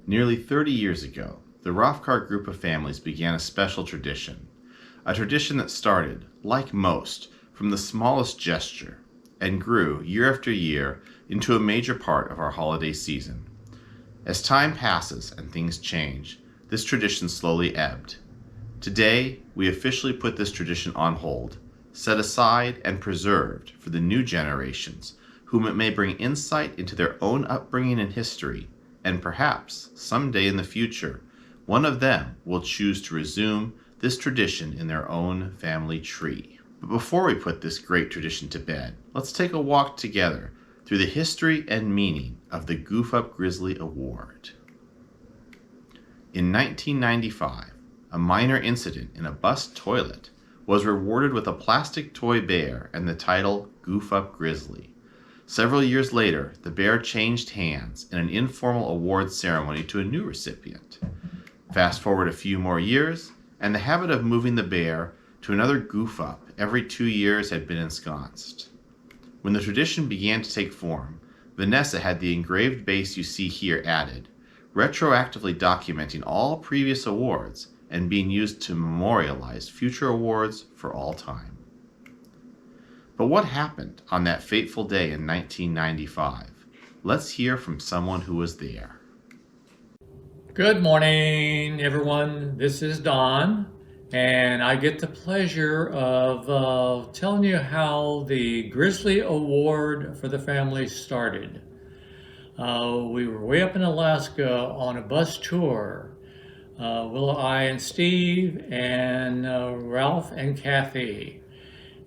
Nearly 30 years ago, the Rothkar group of families began a special tradition. A tradition that started, like most, from the smallest gesture and grew year after year into a major part of our holiday season. As time passes and things change, this tradition slowly ebbed. Today, we officially put this tradition on hold, set aside and preserved for the new generations, whom it may bring insight into their own upbringing and history, and perhaps, someday in the future, one of them will choose to resume this tradition in their own family tree. But before we put this great tradition to bed, let's take a walk together through the history and meaning of the Goof-up Grizzly Award. In 1995, a minor incident in a bus toilet was rewarded with a plastic toy bear and the title Goof-up Grizzly. Several years later, the bear changed hands in an informal awards ceremony to a new recipient. Fast forward a few more years, and the habit of moving the bear to another goof-up every 2 years had been ensconced. When the tradition began to take form, Vanessa had the engraved base you see here added, retroactively documenting all previous awards and being used to memorialize future awards for all time. But what happened on that fateful day in 1995? Let's hear from someone who was there. Good morning, everyone. This is Don, and I get the pleasure of telling you how the Grizzly Award for the family started. We were way up in Alaska on a bus tour. Willa, I, and Steve, and Ralph and Kathy.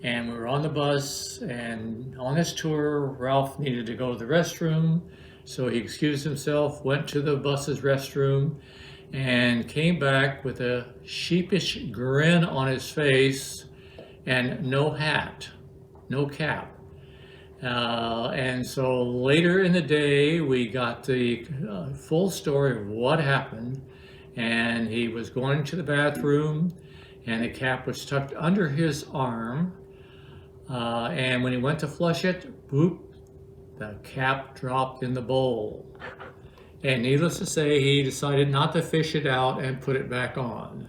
And we were on the bus, and on this tour, Ralph needed to go to the restroom, so he excused himself, went to the bus's restroom, and came back with a sheepish grin on his face and no hat, no cap. And so later in the day, we got the full story of what happened, and he was going to the bathroom, and the cap was tucked under his arm. And when he went to flush it, boop, the cap dropped in the bowl. And needless to say, he decided not to fish it out and put it back on.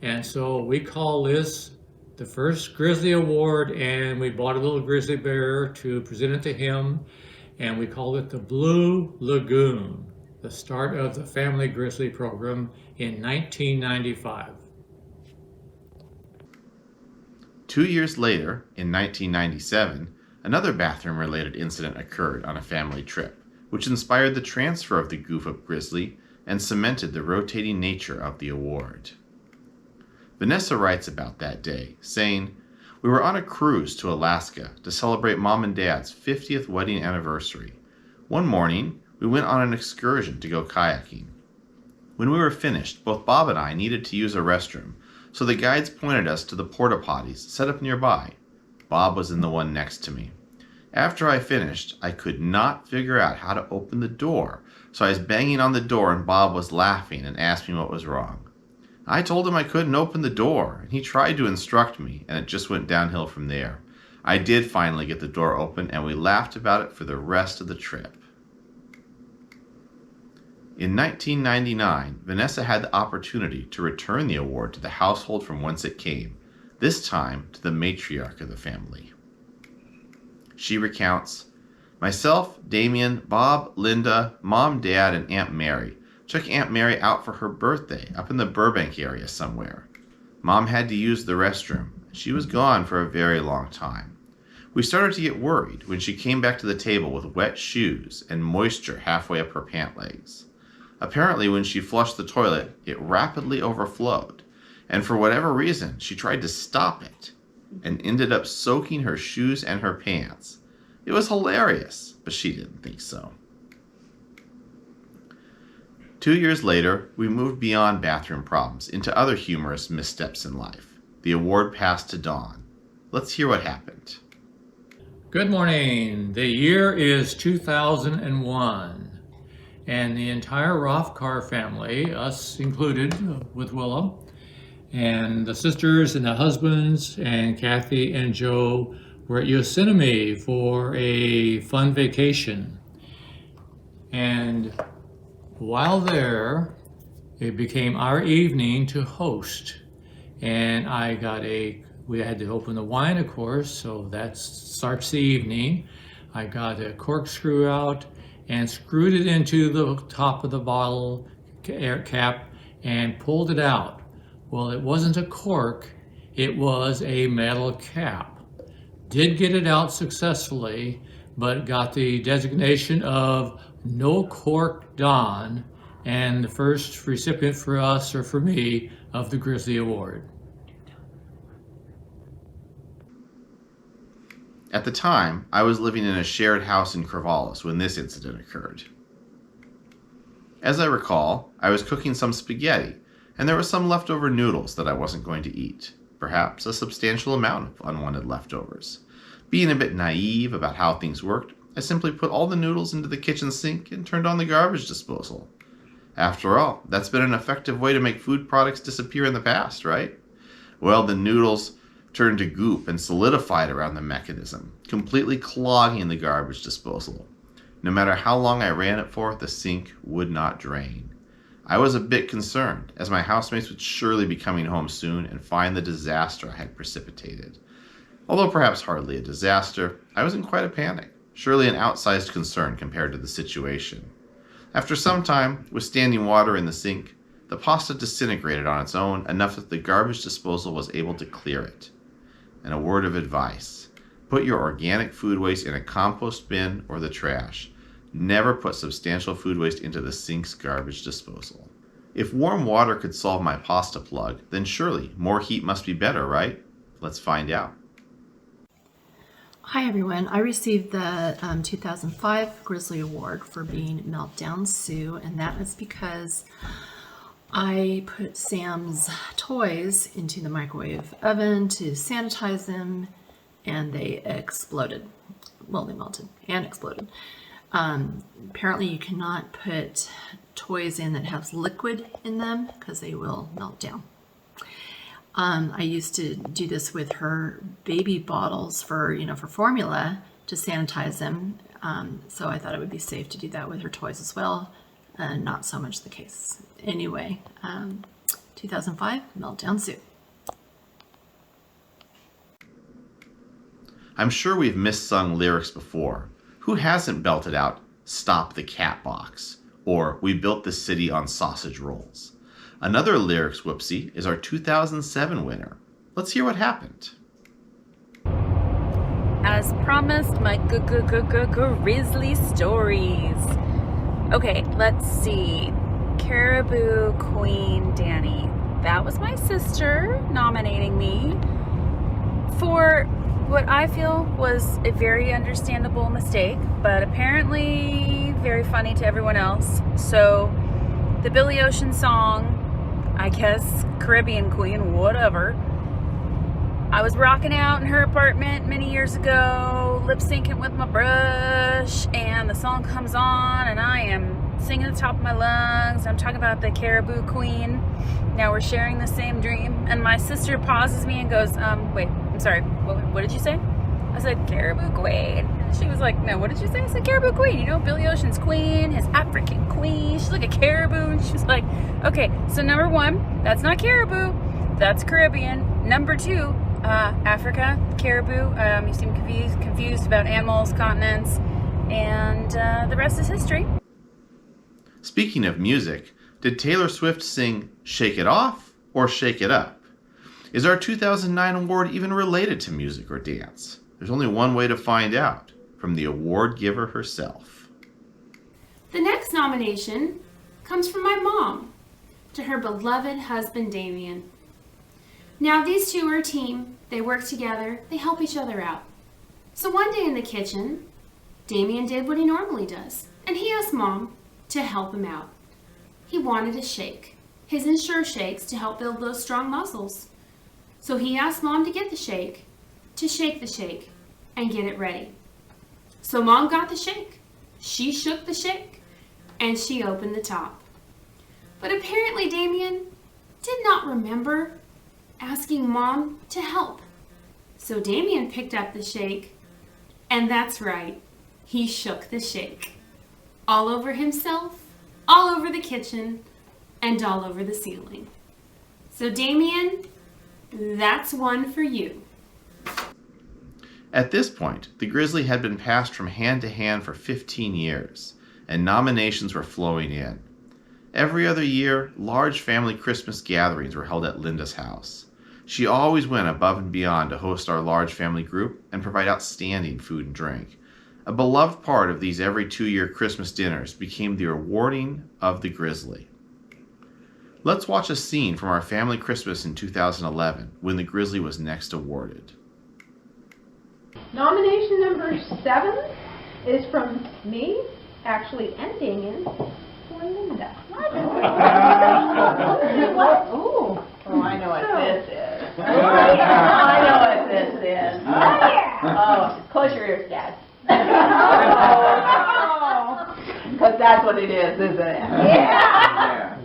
And so we call this the first Grizzly Award, and we bought a little grizzly bear to present it to him, and we called it the Blue Lagoon, the start of the Family Grizzly program in 1995. 2 years later, in 1997, another bathroom-related incident occurred on a family trip, which inspired the transfer of the Goof-up Grizzly and cemented the rotating nature of the award. Vanessa writes about that day, saying, "We were on a cruise to Alaska to celebrate Mom and Dad's 50th wedding anniversary. One morning, we went on an excursion to go kayaking. When we were finished, both Bob and I needed to use a restroom, so the guides pointed us to the porta potties set up nearby. Bob was in the one next to me. After I finished, I could not figure out how to open the door, so I was banging on the door and Bob was laughing and asked me what was wrong. I told him I couldn't open the door, and he tried to instruct me, and it just went downhill from there. I did finally get the door open, and we laughed about it for the rest of the trip." In 1999, Vanessa had the opportunity to return the award to the household from whence it came, this time to the matriarch of the family. She recounts, "Myself, Damien, Bob, Linda, Mom, Dad, and Aunt Mary took Aunt Mary out for her birthday up in the Burbank area somewhere. Mom had to use the restroom. She was gone for a very long time. We started to get worried when she came back to the table with wet shoes and moisture halfway up her pant legs. Apparently, when she flushed the toilet, it rapidly overflowed, and for whatever reason, she tried to stop it and ended up soaking her shoes and her pants. It was hilarious, but she didn't think so." 2 years later, we moved beyond bathroom problems into other humorous missteps in life. The award passed to Dawn. Let's hear what happened. Good morning. The year is 2001. And the entire Rothkar family, us included with Willa, and the sisters and the husbands and Kathy and Joe were at Yosemite for a fun vacation. And While there, it became our evening to host. And we had to open the wine, of course, so that starts the evening. I got a corkscrew out and screwed it into the top of the bottle air cap and pulled it out. Well, it wasn't a cork, it was a metal cap. Did get it out successfully, but got the designation of No Cork Don, and the first recipient for us, or for me, of the Grizzly Award. At the time, I was living in a shared house in Corvallis when this incident occurred. As I recall, I was cooking some spaghetti, and there was some leftover noodles that I wasn't going to eat, perhaps a substantial amount of unwanted leftovers. Being a bit naive about how things worked, I simply put all the noodles into the kitchen sink and turned on the garbage disposal. After all, that's been an effective way to make food products disappear in the past, right? Well, the noodles turned to goop and solidified around the mechanism, completely clogging the garbage disposal. No matter how long I ran it for, the sink would not drain. I was a bit concerned, as my housemates would surely be coming home soon and find the disaster I had precipitated. Although perhaps hardly a disaster, I was in quite a panic, surely an outsized concern compared to the situation. After some time, with standing water in the sink, the pasta disintegrated on its own enough that the garbage disposal was able to clear it. And a word of advice: put your organic food waste in a compost bin or the trash. Never put substantial food waste into the sink's garbage disposal. If warm water could solve my pasta plug, then surely more heat must be better, right? Let's find out. Hi everyone, I received the 2005 Grizzly Award for being Meltdown Sue, and that is because I put Sam's toys into the microwave oven to sanitize them, and they exploded. Well, they melted and exploded. Apparently you cannot put toys in that has liquid in them because they will melt down. I used to do this with her baby bottles for formula to sanitize them. So I thought it would be safe to do that with her toys as well. Not so much the case. Anyway, 2005 Meltdown Sue. I'm sure we've missung lyrics before. Who hasn't belted out "Stop the Cat Box" or "We built this city on sausage rolls"? Another lyrics whoopsie is our 2007 winner. Let's hear what happened. As promised, my grizzly stories. Okay, let's see. Caribou Queen Danny. That was my sister nominating me for what I feel was a very understandable mistake, but apparently very funny to everyone else. So the Billy Ocean song, I guess Caribbean Queen, whatever. I was rocking out in her apartment many years ago, lip syncing with my brush, and the song comes on and I am singing at the top of my lungs. I'm talking about the Caribou Queen. Now we're sharing the same dream, and my sister pauses me and goes, wait, I'm sorry, what did you say? I said, Caribou Queen. And she was like, no, what did you say? I said, Caribou Queen. You know, Billy Ocean's queen, his African queen. She's like a caribou. And she was like, okay, so number one, that's not caribou. That's Caribbean. Number two, Africa, caribou. You seem confused about animals, continents, and the rest is history. Speaking of music, did Taylor Swift sing "Shake It Off" or "Shake It Up"? Is our 2009 award even related to music or dance? There's only one way to find out, from the award giver herself. The next nomination comes from my mom, to her beloved husband Damien. Now these two are a team, they work together, they help each other out. So one day in the kitchen, Damien did what he normally does, and he asked Mom to help him out. He wanted a shake, his Ensure shakes to help build those strong muscles. So he asked Mom to get the shake, to shake the shake, and get it ready. So Mom got the shake, she shook the shake, and she opened the top. But apparently Damien did not remember asking Mom to help. So Damien picked up the shake, and that's right, he shook the shake. All over himself all over the kitchen, and all over the ceiling. So Damien, that's one for you. At this point, the Grizzly had been passed from hand to hand for 15 years, and nominations were flowing in. Every other year, large family Christmas gatherings were held at Linda's house. She always went above and beyond to host our large family group and provide outstanding food and drink. A beloved part of these every 2-year Christmas dinners became the awarding of the Grizzly. Let's watch a scene from our family Christmas in 2011 when the Grizzly was next awarded. Nomination number 7 is from me, actually, and Damien, for Linda. What? Ooh. Oh, I know what this is. I know what this is. Oh, close your ears, Dad. Because that's what it is, isn't it? Yeah.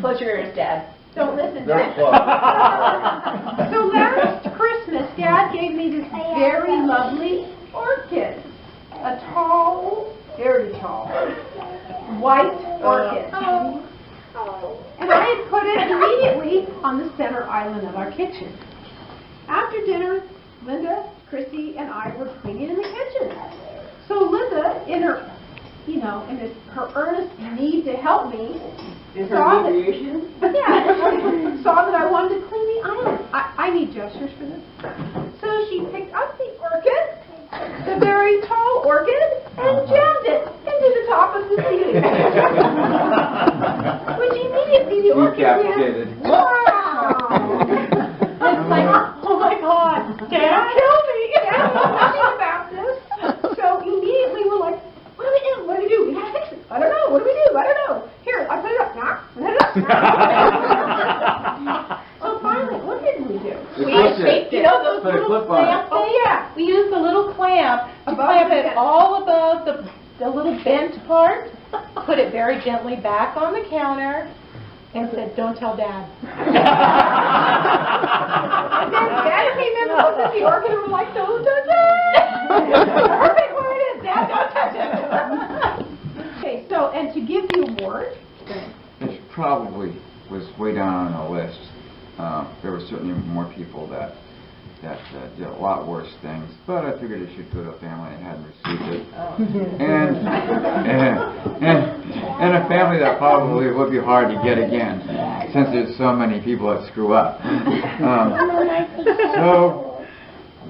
Close your ears, Dad. Don't listen to it. So last Christmas, Dad gave me this very lovely orchid. A tall, very tall, white orchid. And I had put it immediately on the center island of our kitchen. After dinner, Linda, Chrissy, and I were cleaning in the kitchen. So Linda, in her, her earnest need to help me, saw that I wanted to clean the island. I need gestures for this. So she picked up the orchid, the very tall orchid, and jammed it into the top of the ceiling. Which immediately the orchid went, wow! It's like, oh my God, Dad, kill me! Dad knows nothing about this. So immediately we're like, what do we do? What do we do? We gotta fix it. I don't know. What do we do? I don't know. Here, I put it up. Knock. Put it up. So finally, what did we do? We shaped it. Those little clamps? Oh yeah. We used the little clamp to clamp it all above the little bent part. Put it very gently back on the counter. And said, don't tell Dad. And then Dad came in and looked at the orchid and was like, don't touch it! Perfect where it is, Dad, don't touch it! Okay, so, and to give the award, It probably was way down on the list. There were certainly more people that did a lot worse things, but I figured it should go to a family that hadn't received it, and a family that probably would be hard to get again, since there's so many people that screw up. So,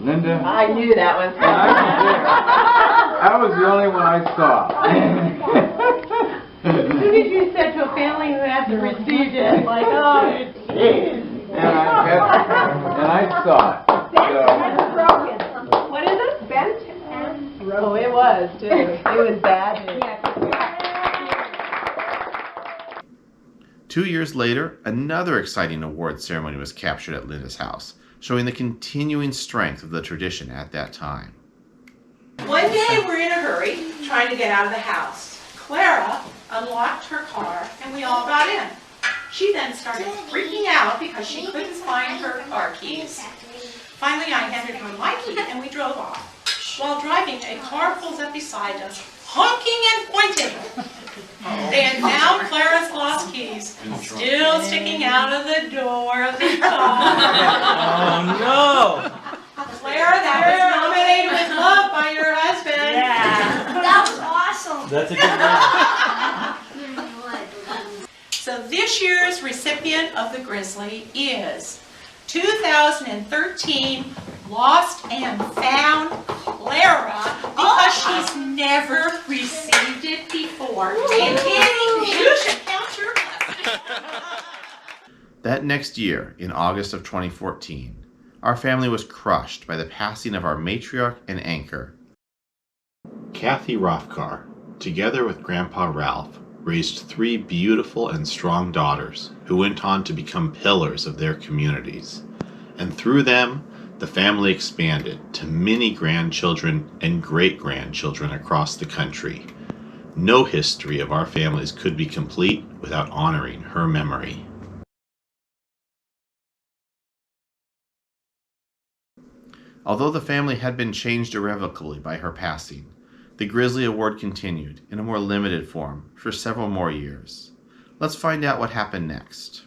Linda, I knew that was coming. I was the only one I saw. as soon as you said to a family who hasn't received it, like, oh, geez. And I saw it. Bent and broken. What is it? Bent and broken. Oh, it was, too. It was bad news. 2 years later, another exciting award ceremony was captured at Linda's house, showing the continuing strength of the tradition at that time. One day we're in a hurry, trying to get out of the house. Clara unlocked her car and we all got in. She then started freaking out because she couldn't find her car keys. Finally, I handed her my key and we drove off. While driving, a car pulls up beside us, honking and pointing. And now Clara's lost keys, still sticking out of the door of the car. Oh no! Clara, that was nominated with love by your husband. Yeah. That was awesome. That's a good one. So this year's recipient of the Grizzly is 2013 Lost and Found Clara, because she's never received it before. And Annie, you should count your blessings. That next year, in August of 2014, our family was crushed by the passing of our matriarch and anchor. Kathy Rothkar, together with Grandpa Ralph, raised 3 beautiful and strong daughters who went on to become pillars of their communities. And through them, the family expanded to many grandchildren and great-grandchildren across the country. No history of our families could be complete without honoring her memory. Although the family had been changed irrevocably by her passing, The Grizzly Award continued, in a more limited form, for several more years. Let's find out what happened next.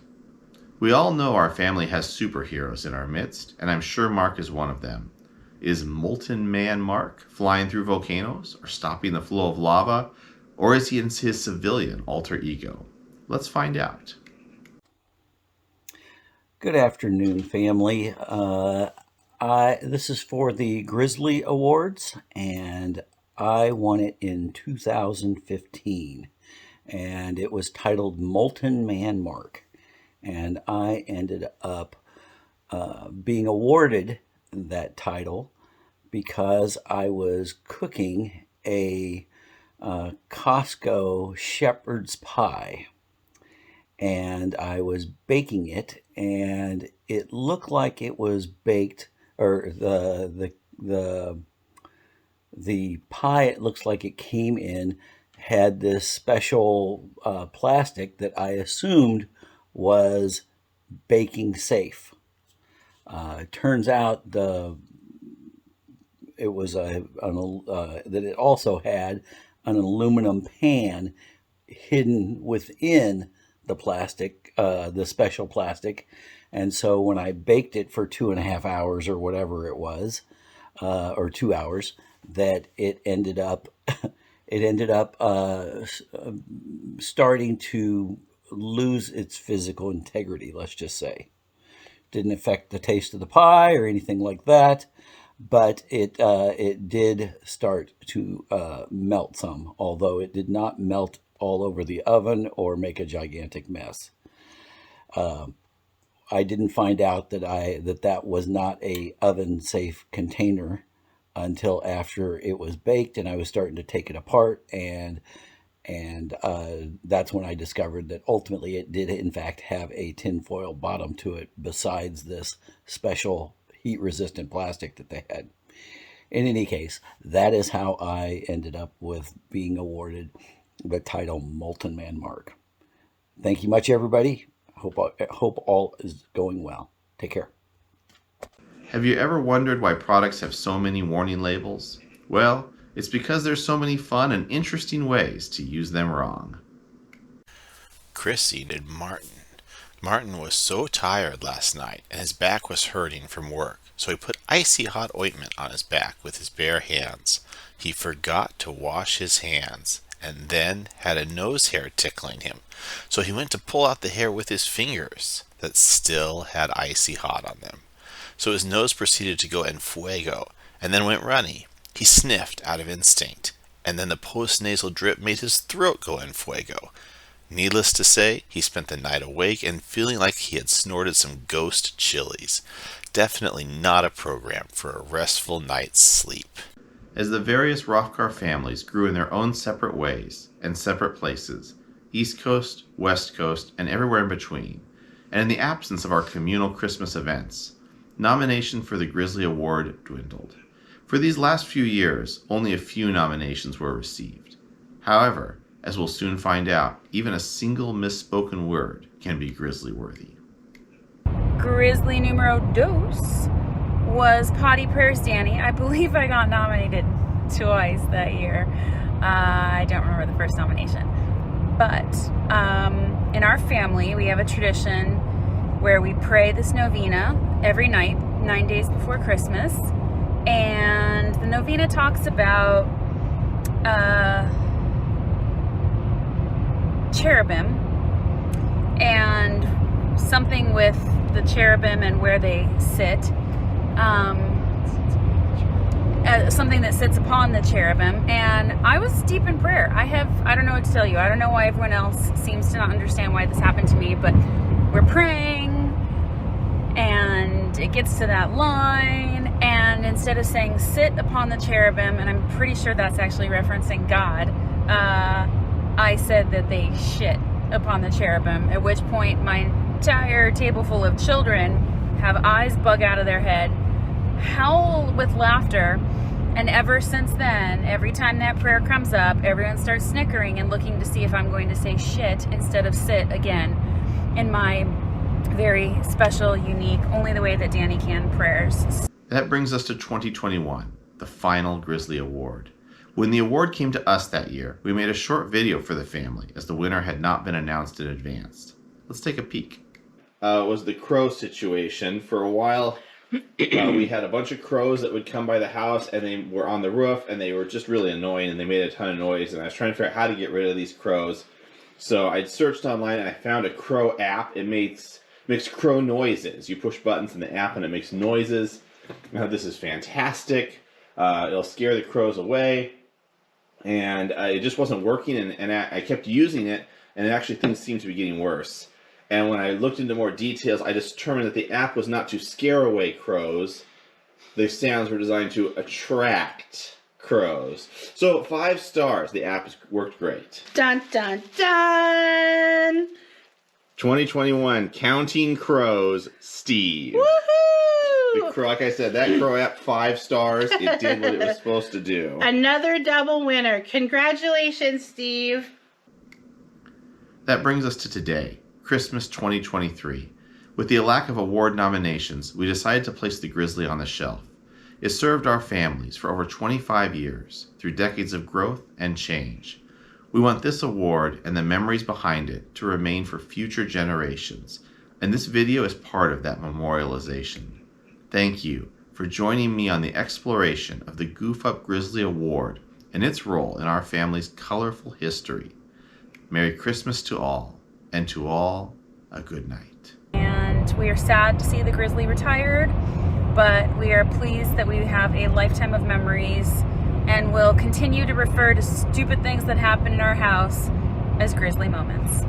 We all know our family has superheroes in our midst, and I'm sure Mark is one of them. Is Molten Man Mark flying through volcanoes, or stopping the flow of lava, or is he in his civilian alter ego? Let's find out. Good afternoon, family. This is for the Grizzly Awards, and I won it in 2015, and it was titled Molten Man Mark, and I ended up being awarded that title because I was cooking a Costco shepherd's pie, and I was baking it, and it looked like it was baked, or the pie, it looks like it came in, had this special plastic that I assumed was baking safe. It turns out that it also had an aluminum pan hidden within the plastic, the special plastic. And so when I baked it for 2.5 hours or whatever it was, or 2 hours, that it ended up starting to lose its physical integrity, let's just say. Didn't affect the taste of the pie or anything like that, but it did start to melt some, although it did not melt all over the oven or make a gigantic mess. I didn't find out that was not a oven safe container until after it was baked and I was starting to take it apart, and that's when I discovered that ultimately it did in fact have a tinfoil bottom to it besides this special heat resistant plastic that they had. In any case, that is how I ended up with being awarded the title Molten Man Mark. Thank you much, everybody. Hope all is going well. Take care. Have you ever wondered why products have so many warning labels? Well, it's because there's so many fun and interesting ways to use them wrong. Chrissy needed Martin. Martin was so tired last night and his back was hurting from work, so he put icy hot ointment on his back with his bare hands. He forgot to wash his hands and then had a nose hair tickling him, so he went to pull out the hair with his fingers that still had icy hot on them. So his nose proceeded to go en fuego and then went runny. He sniffed out of instinct, and then the post-nasal drip made his throat go en fuego. Needless to say, he spent the night awake and feeling like he had snorted some ghost chilies. Definitely not a program for a restful night's sleep. As the various Rothkar families grew in their own separate ways and separate places, East Coast, West Coast, and everywhere in between, and in the absence of our communal Christmas events, nomination for the Grizzly Award dwindled. For these last few years, only a few nominations were received. However, as we'll soon find out, even a single misspoken word can be Grizzly-worthy. Grizzly numero dos was Potty Prayers Danny. I believe I got nominated twice that year. I don't remember the first nomination. But in our family, we have a tradition where we pray this novena every night, 9 days before Christmas. And the novena talks about cherubim and something with the cherubim and where they sit. Something that sits upon the cherubim, and I was deep in prayer. I don't know what to tell you. I don't know why everyone else seems to not understand why this happened to me, but we're praying and it gets to that line, and instead of saying sit upon the cherubim, and I'm pretty sure that's actually referencing God, I said that they shit upon the cherubim, at which point my entire table full of children have eyes bug out of their head, howl with laughter, and ever since then, every time that prayer comes up, everyone starts snickering and looking to see if I'm going to say shit instead of sit again in my very special, unique, only the way that Danny can prayers. That brings us to 2021, the final Grizzly Award. When the award came to us that year, we made a short video for the family as the winner had not been announced in advance. Let's take a peek. Was the crow situation. For a while, we had a bunch of crows that would come by the house, and they were on the roof, and they were just really annoying, and they made a ton of noise, and I was trying to figure out how to get rid of these crows. So I searched online, and I found a crow app. It makes crow noises. You push buttons in the app, and it makes noises. Now, this is fantastic. It'll scare the crows away. And it just wasn't working, and I kept using it, and actually things seemed to be getting worse. And when I looked into more details, I determined that the app was not to scare away crows. The sounds were designed to attract crows. So 5 stars. The app has worked great. Dun, dun, dun! 2021, Counting Crows, Steve. Woohoo! Like I said, that crow app, 5 stars. It did what it was supposed to do. Another double winner. Congratulations, Steve. That brings us to today, Christmas 2023. With the lack of award nominations, we decided to place the Grizzly on the shelf. It served our families for over 25 years, through decades of growth and change. We want this award and the memories behind it to remain for future generations, and this video is part of that memorialization. Thank you for joining me on the exploration of the Goof-up Grizzly Award and its role in our family's colorful history. Merry Christmas to all, and to all, a good night. And we are sad to see the Grizzly retired, but we are pleased that we have a lifetime of memories and will continue to refer to stupid things that happen in our house as Grizzly moments.